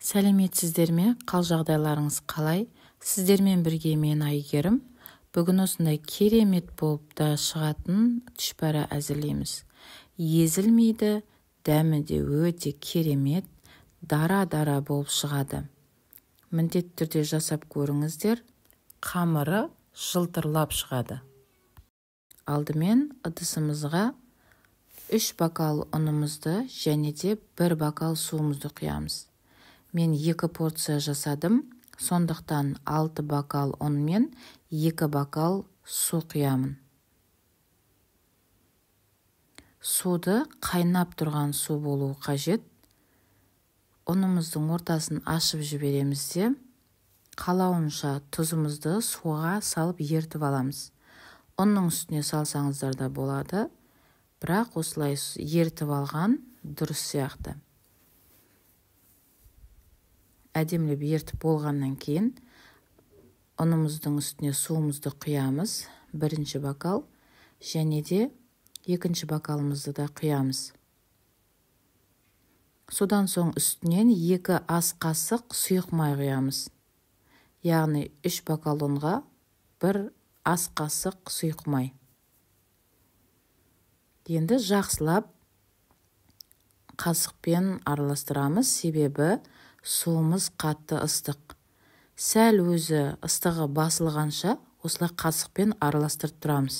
Сәлеметсіздер ме? Қал жағдайларыңыз қалай? Сіздермен бірге мен Айгерім. Бүгін осындай керемет болып та шығатын түшпәрі әзірлейміз. Езілмейді, дәмі де өте керемет, дара-дара болып шығады. Міндетті түрде жасап көріңіздер. Қамыры жылтырлап шығады. Алдымен ыдысымызға 3 бокал ұнымызды және де 1 бокал суымызды құямыз. Мен 2 порция жасадым, сондықтан 6 бокал ұн мен 2 бокал су құямын. Суды қайнап тұрған су болуы қажет. Ұнымыздың ортасын ашып жібереміз де, қалауынша тұзымызды суға салып ертіп аламыз. Ұнның үстіне салсаңыздар да болады, бірақ осылай ертіп алған дұрыс сияқты. Әдемілеп ертіп болғаннан кейін ұнымыздың үстіне суымызды құямыз, 1 бокал, және де 2 бокалымызды да құямыз. Содан соң үстінен 2 ас қасық сұйық май құямыз. Яғни 3 бокал ұнға 1 ас қасық сұйық май. Енді жақсылап қасықпен араластырамыз, себебі суымыз қатты ыстық. Сәл өзі ыстығы басылғанша осылай қасықпен араластырып тұрамыз.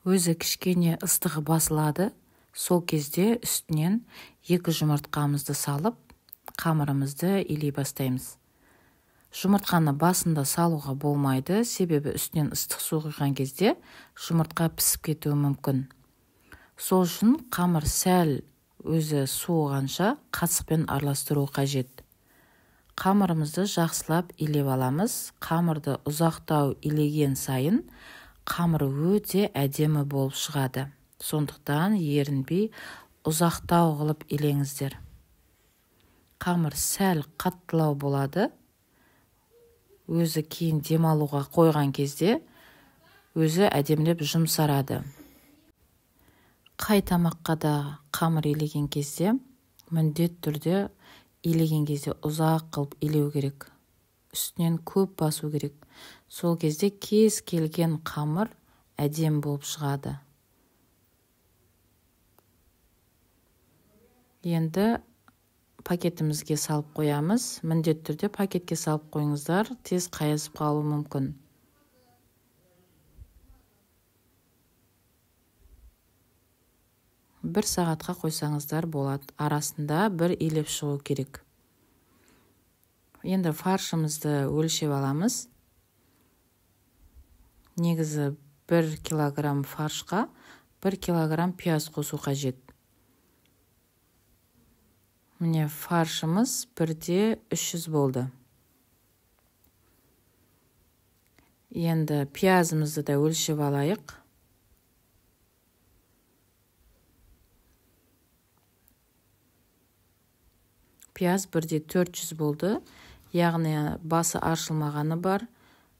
Өзі кішкене ыстығы басылады. Сол кезде үстінен 2 жұмыртқамызды салып, қамырымызды илей бастаймыз. Жұмыртқаны басында салуға болмайды, себебі үстінен ыстық су құйған кезде жұмыртқа пісіп кетуі мүмкін. Сол үшін қамыр сәл өзі суығанша қасықпен араластыру қажет. Қамырымызды жақсылап илеп аламыз. Қамырды ұзақтау илеген сайын қамыр өте әдемі болып шығады. Сондықтан ерінбей ұзақтау қылып илеңіздер. Қамыр сәл қаттылау болады. Өзі кейін демалуға қойған кезде өзі әдемілеп жұмсарады. Қай тамаққа да қамыр илеген кезде, міндетті түрде илеген кезде ұзақ қылып илеу керек. Үстінен көп басу керек. Сол кезде кез келген қамыр әдем болып шығады. Енді пакетімізге салып қоямыз. Міндетті түрде пакетке салып қойыңыздар, тез қайысып қалуы мүмкін. Бір сағатқа қойсаңыздар болады. Арасында бір илеп шығу керек. Енді фаршымызды өлшеп аламыз. Негізі 1 килограмм фаршқа 1 килограмм пияз қосу қажет. Міне фаршымыз 1-де 300 болды. Енді пиязымызды да өлшеп алайық. Пияз 1-де 400 болды. Яғни басы ашылмағаны бар.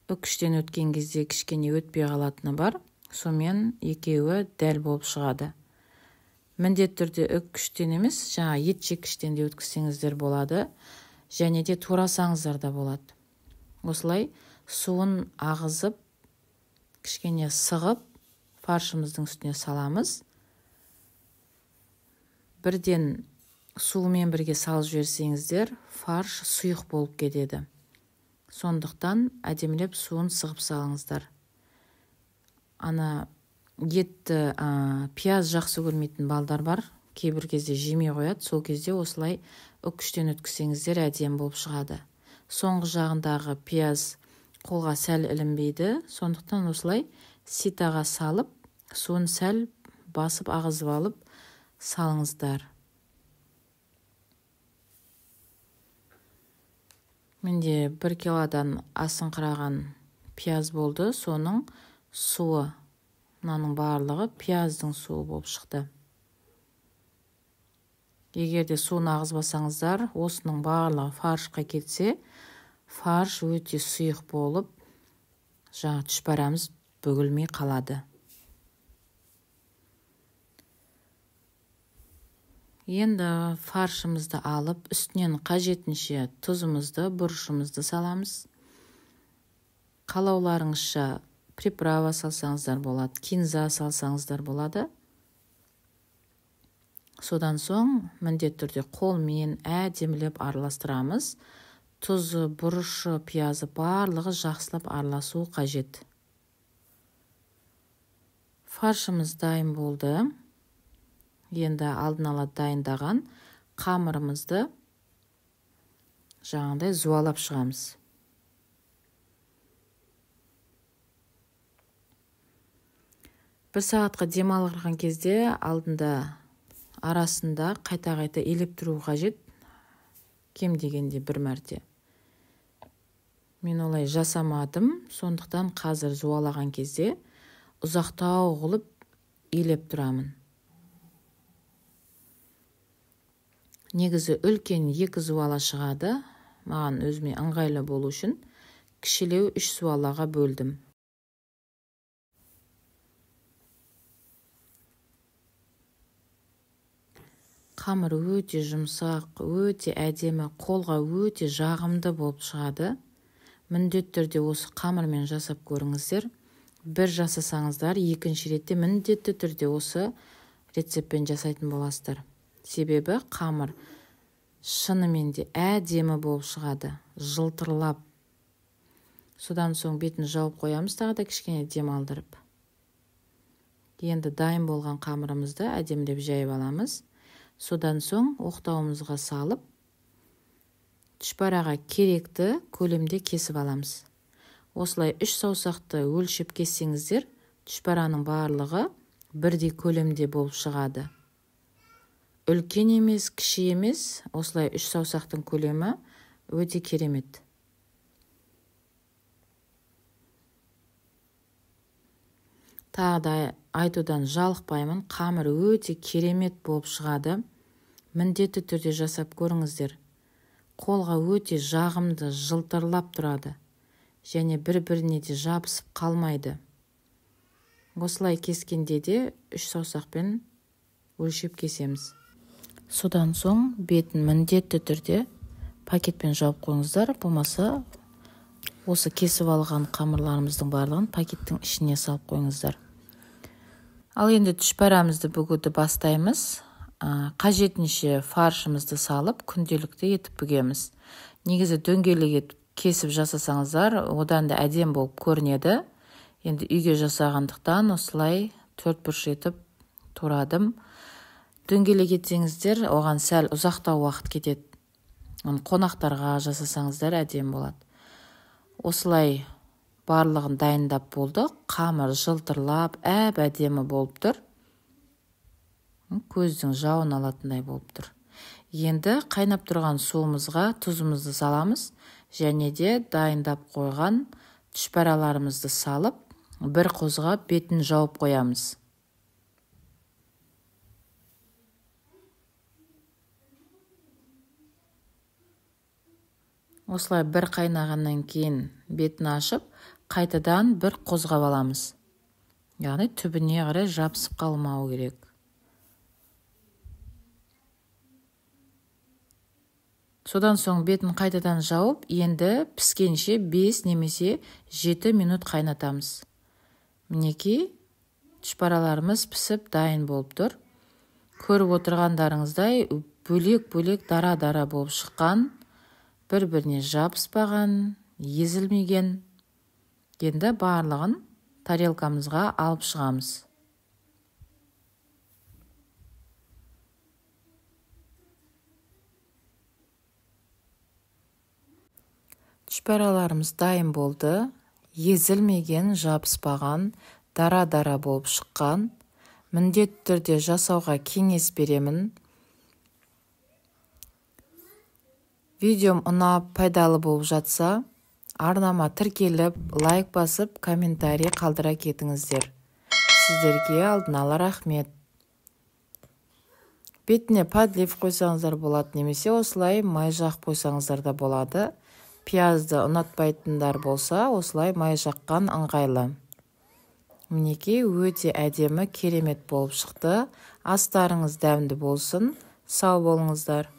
Үкіштен өткен кезде кішкене өтпей қалатыны бар. Сонымен екеуі дәл болып шығады. Міндетті түрде үкіштен емес, жаңа ет жеккіштен де өткізсеңіздер болады. Және де турасаңыздар да болады. Осылай суын ағызып, кішкене сығып, фаршымыздың үстіне саламыз. Бірден суымен бірге салып жіберсеңіздер, фарш сұйық болып кетеді. Сондықтан әдемілеп суын сығып салыңыздар. Етті пияз жақсы көрмейтін балдар бар. Кейбір кезде жемей қояды. Сол кезде осылай үкіштен өткізсеңіздер әдем болып шығады. Соңғы жағындағы пияз қолға сәл ілінбейді. Сондықтан осылай ситаға салып, суын сәл басып ағызып алып салыңыздар. Менде 1 килодан асыңқыраған пияз болды. Соның суы, мынаның барлығы пияздың суы болып шықты. Егерде суын ағызбасаңыздар, осының барлығы фаршқа кетсе, фарш өте сұйық болып, жаңа түшпәрамыз бөгілмей қалады. Енді фаршымызды алып, үстінен қажетінше тұзымызды, бұрышымызды саламыз. Қалауларыңызша приправа салсаңыздар болады, кинза салсаңыздар болады. Содан соң міндетті түрде қолмен әдемілеп араластырамыз. Тұзы, бұрышы, пиязы барлығы жақсылап араласуы қажет. Фаршымыз дайын болды. Енді алдын ала дайындаған қамырымызды жаңағыдай зуалап шығамыз. Бір сағатқа демалған кезде алдында арасында қайта-қайта елеп тұру қажет, кем дегенде бір мәрте. Мен олай жасамадым, сондықтан қазір зуалаған кезде ұзақтау қылып елеп тұрамын. Негізі үлкен 2 зуала шығады, маған өзіме ыңғайлы болу үшін кішілеу 3 зуалаға бөлдім. Қамыр өте жұмсақ, өте әдемі, қолға өте жағымды болып шығады. Міндетті түрде осы қамырмен жасап көріңіздер. Бір жасасаңыздар, екінші ретте міндетті түрде осы рецептпен жасайтын боласыздар. Себебі қамыр шынымен де әдемі болып шығады, жылтырлап. Содан соң бетін жауып қоямыз, тағы да кішкене демалдырып. Енді дайын болған қамырымызды әдемілеп жайып аламыз. Содан соң оқтауымызға салып, түшпараға керекті көлемде кесіп аламыз. Осылай 3 саусақты өлшеп кессеңіздер, түшпараның барлығы бірдей көлемде болып шығады. Үлкен емес, кіші емес, осылай 3 саусақтың көлемі өте керемет. Тағы да айтудан жалықпаймын, қамыр өте керемет болып шығады. Міндетті түрде жасап көріңіздер. Қолға өте жағымды, жылтырлап тұрады. Және бір-біріне де жабысып қалмайды. Осылай кескенде де 3 саусақпен өлшеп кесеміз. Содан соң бетін міндетті түрде пакетпен жауып қойыңыздар, болмаса осы кесіп алған қамырларымыздың барлығын пакеттің ішіне салып қойыңыздар. Ал енді түшпәрамызды бүгуді бастаймыз. Қажетінше фаршымызды салып, күнделікті етіп бүгеміз. Негізі дөңгелек етіп кесіп жасасаңыздар, одан да әдем болып көрінеді. Енді үйге жасағандықтан осылай 4 бұрыш етіп турадым. Дөңгелек етсеңіздер, оған сәл ұзақтау уақыт кетеді. Қонақтарға жасасаңыздар әдем болады. Осылай барлығын дайындап болды. Қамыр жылтырлап, әдемі болып тұр. Көздің жауын алатындай болып тұр. Енді қайнап тұрған суымызға тұзымызды саламыз. Және де дайындап қойған түшпәраларымызды салып, бір қозғап бетін жауып қоямыз. Осылай бір қайнағаннан кейін бетін ашып, қайтадан бір қозғап аламыз. Яғни түбіне қарай жабысып қалмауы керек. Содан соң бетін қайтадан жауып, енді піскенше 5 немесе 7 минут қайнатамыз. Мінекей, түшпәраларымыз пісіп дайын болып тұр. Көріп отырғандарыңыздай бөлек-бөлек дара-дара болып шыққан, бір-біріне жабыспаған, езілмеген. Енді барлығын тарелкамызға алып шығамыз. Түшпәраларымыз дайын болды. Езілмеген, жабыспаған, дара-дара болып шыққан. Міндетті түрде жасауға кеңес беремін. Видеом ұнап, пайдалы болып жатса, арнама тіркеліп, лайк басып, комментарий қалдыра кетіңіздер. Сіздерге алдын ала рахмет. Бетіне подлив қойсаңыздар болады, немесе осылай май жақ қойсаңыздар да болады. Пиязды ұнатпайтындар болса, осылай май жаққан ыңғайлы. Мінекей өте әдемі, керемет болып шықты. Астарыңыз дәмді болсын. Сау болыңыздар.